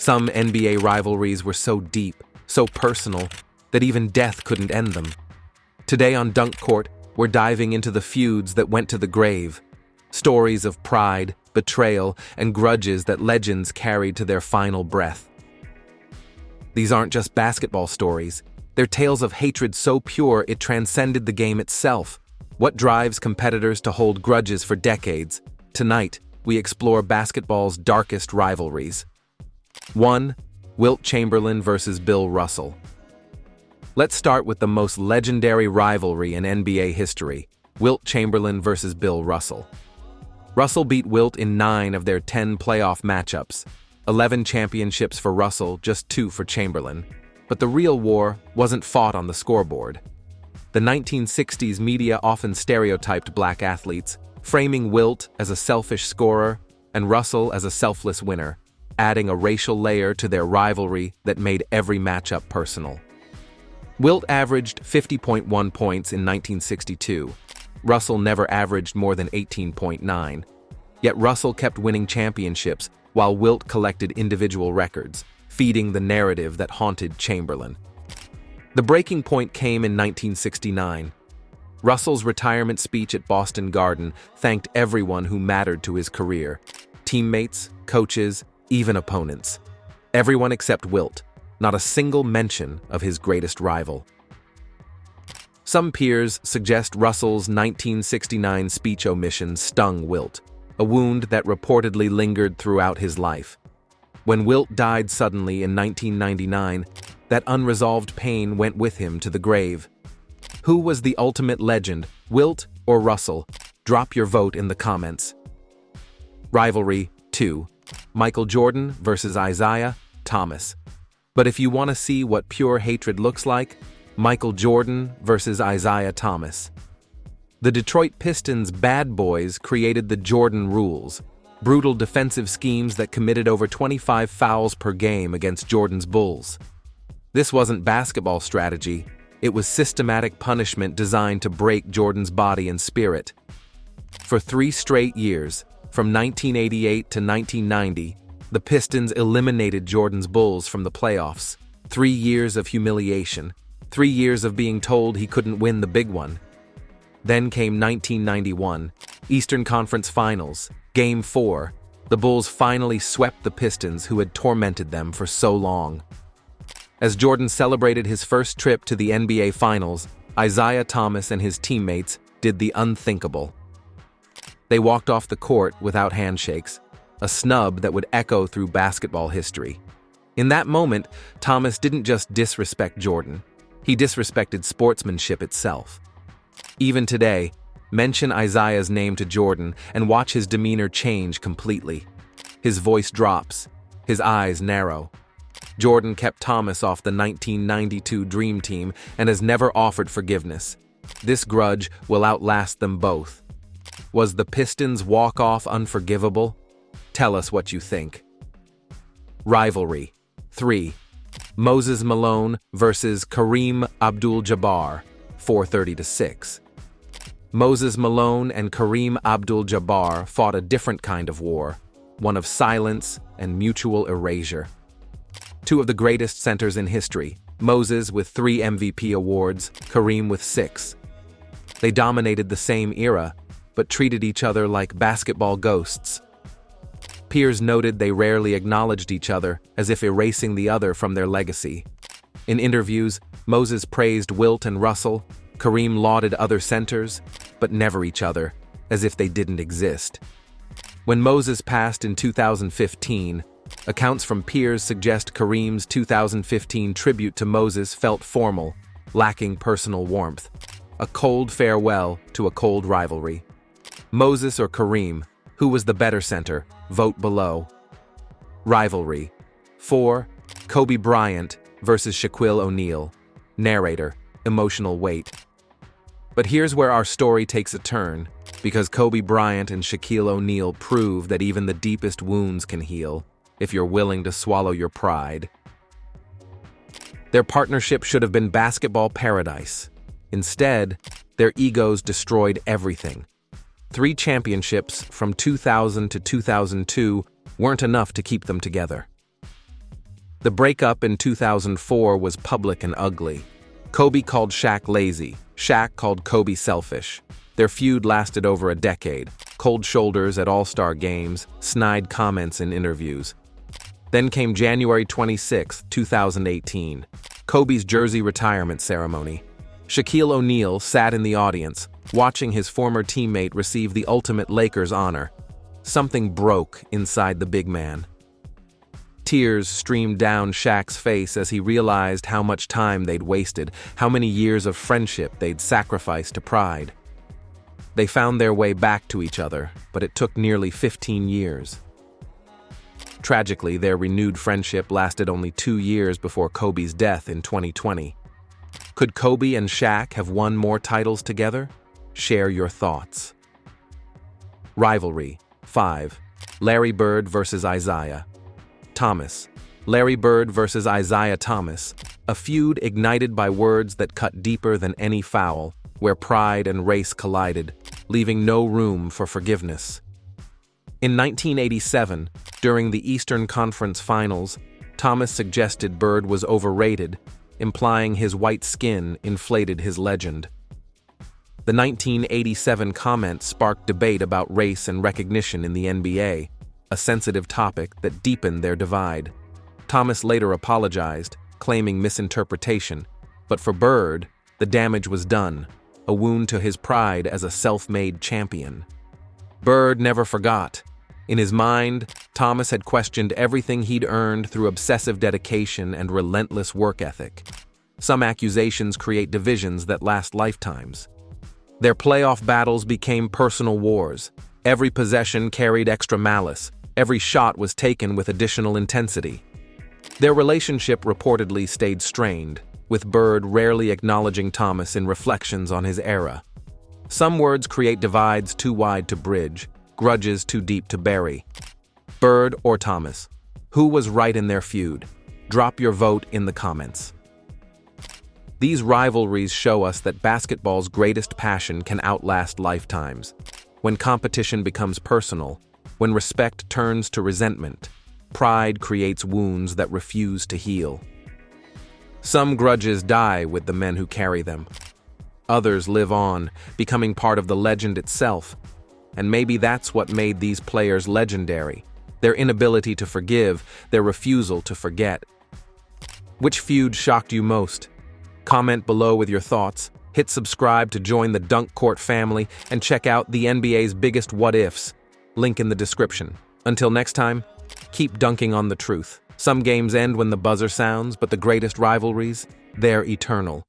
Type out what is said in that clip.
Some NBA rivalries were so deep, so personal, that even death couldn't end them. Today on DunkCourt, we're diving into the feuds that went to the grave. Stories of pride, betrayal, and grudges that legends carried to their final breath. These aren't just basketball stories. They're tales of hatred so pure it transcended the game itself. What drives competitors to hold grudges for decades? Tonight, we explore basketball's darkest rivalries. 1. Wilt Chamberlain versus Bill Russell. Let's start with the most legendary rivalry in NBA history, Wilt Chamberlain versus Bill Russell. Russell beat Wilt in 9 of their 10 playoff matchups, 11 championships for Russell, just 2 for Chamberlain. But the real war wasn't fought on the scoreboard. The 1960s media often stereotyped black athletes, framing Wilt as a selfish scorer and Russell as a selfless winner, adding a racial layer to their rivalry that made every matchup personal. Wilt averaged 50.1 points in 1962. Russell never averaged more than 18.9. Yet Russell kept winning championships while Wilt collected individual records, feeding the narrative that haunted Chamberlain. The breaking point came in 1969. Russell's retirement speech at Boston Garden thanked everyone who mattered to his career: teammates, coaches, even opponents. Everyone except Wilt, not a single mention of his greatest rival. Some peers suggest Russell's 1969 speech omission stung Wilt, a wound that reportedly lingered throughout his life. When Wilt died suddenly in 1999, that unresolved pain went with him to the grave. Who was the ultimate legend, Wilt or Russell? Drop your vote in the comments. Rivalry 2. Michael Jordan versus Isiah Thomas. But if you want to see what pure hatred looks like, Michael Jordan versus Isiah Thomas. The Detroit Pistons' bad boys created the Jordan rules, brutal defensive schemes that committed over 25 fouls per game against Jordan's Bulls. This wasn't basketball strategy, it was systematic punishment designed to break Jordan's body and spirit. For 3 straight years, from 1988 to 1990, the Pistons eliminated Jordan's Bulls from the playoffs. 3 years of humiliation, 3 years of being told he couldn't win the big one. Then came 1991, Eastern Conference Finals, Game 4. The Bulls finally swept the Pistons who had tormented them for so long. As Jordan celebrated his first trip to the NBA Finals, Isiah Thomas and his teammates did the unthinkable. They walked off the court without handshakes, a snub that would echo through basketball history. In that moment, Thomas didn't just disrespect Jordan, he disrespected sportsmanship itself. Even today, mention Isiah's name to Jordan and watch his demeanor change completely. His voice drops, his eyes narrow. Jordan kept Thomas off the 1992 Dream Team and has never offered forgiveness. This grudge will outlast them both. Was the Pistons' walk-off unforgivable? Tell us what you think. Rivalry 3. Moses Malone versus Kareem Abdul-Jabbar, 430-6. Moses Malone and Kareem Abdul-Jabbar fought a different kind of war, one of silence and mutual erasure. 2 of the greatest centers in history, Moses with 3 MVP awards, Kareem with 6. They dominated the same era, but treated each other like basketball ghosts. Peers noted they rarely acknowledged each other, as if erasing the other from their legacy. In interviews, Moses praised Wilt and Russell, Kareem lauded other centers, but never each other, as if they didn't exist. When Moses passed in 2015, accounts from peers suggest Kareem's 2015 tribute to Moses felt formal, lacking personal warmth. A cold farewell to a cold rivalry. Moses or Kareem, who was the better center? Vote below. Rivalry 4. Kobe Bryant versus Shaquille O'Neal. Narrator, emotional weight. But here's where our story takes a turn, because Kobe Bryant and Shaquille O'Neal prove that even the deepest wounds can heal, if you're willing to swallow your pride. Their partnership should have been basketball paradise. Instead, their egos destroyed everything. 3 championships from 2000 to 2002 weren't enough to keep them together. The breakup in 2004 was public and ugly. Kobe called Shaq lazy. Shaq called Kobe selfish. Their feud lasted over a decade. Cold shoulders at All-Star games, snide comments in interviews. Then came January 26, 2018, Kobe's jersey retirement ceremony. Shaquille O'Neal sat in the audience, watching his former teammate receive the ultimate Lakers honor. Something broke inside the big man. Tears streamed down Shaq's face as he realized how much time they'd wasted, how many years of friendship they'd sacrificed to pride. They found their way back to each other, but it took nearly 15 years. Tragically, their renewed friendship lasted only 2 years before Kobe's death in 2020. Could Kobe and Shaq have won more titles together? Share your thoughts. Rivalry 5. Larry Bird vs. Isiah Thomas. Larry Bird vs. Isiah Thomas, a feud ignited by words that cut deeper than any foul, where pride and race collided, leaving no room for forgiveness. In 1987, during the Eastern Conference Finals, Thomas suggested Bird was overrated, implying his white skin inflated his legend. The 1987 comment sparked debate about race and recognition in the NBA, a sensitive topic that deepened their divide. Thomas later apologized, claiming misinterpretation, but for Bird, the damage was done, a wound to his pride as a self-made champion. Bird never forgot. In his mind, Thomas had questioned everything he'd earned through obsessive dedication and relentless work ethic. Some accusations create divisions that last lifetimes. Their playoff battles became personal wars. Every possession carried extra malice. Every shot was taken with additional intensity. Their relationship reportedly stayed strained, with Bird rarely acknowledging Thomas in reflections on his era. Some words create divides too wide to bridge, grudges too deep to bury. Bird or Thomas? Who was right in their feud? Drop your vote in the comments. These rivalries show us that basketball's greatest passion can outlast lifetimes. When competition becomes personal, when respect turns to resentment, pride creates wounds that refuse to heal. Some grudges die with the men who carry them. Others live on, becoming part of the legend itself. And maybe that's what made these players legendary, their inability to forgive, their refusal to forget. Which feud shocked you most? Comment below with your thoughts, hit subscribe to join the DunkCourt family, and check out the NBA's biggest what-ifs. Link in the description. Until next time, keep dunking on the truth. Some games end when the buzzer sounds, but the greatest rivalries, they're eternal.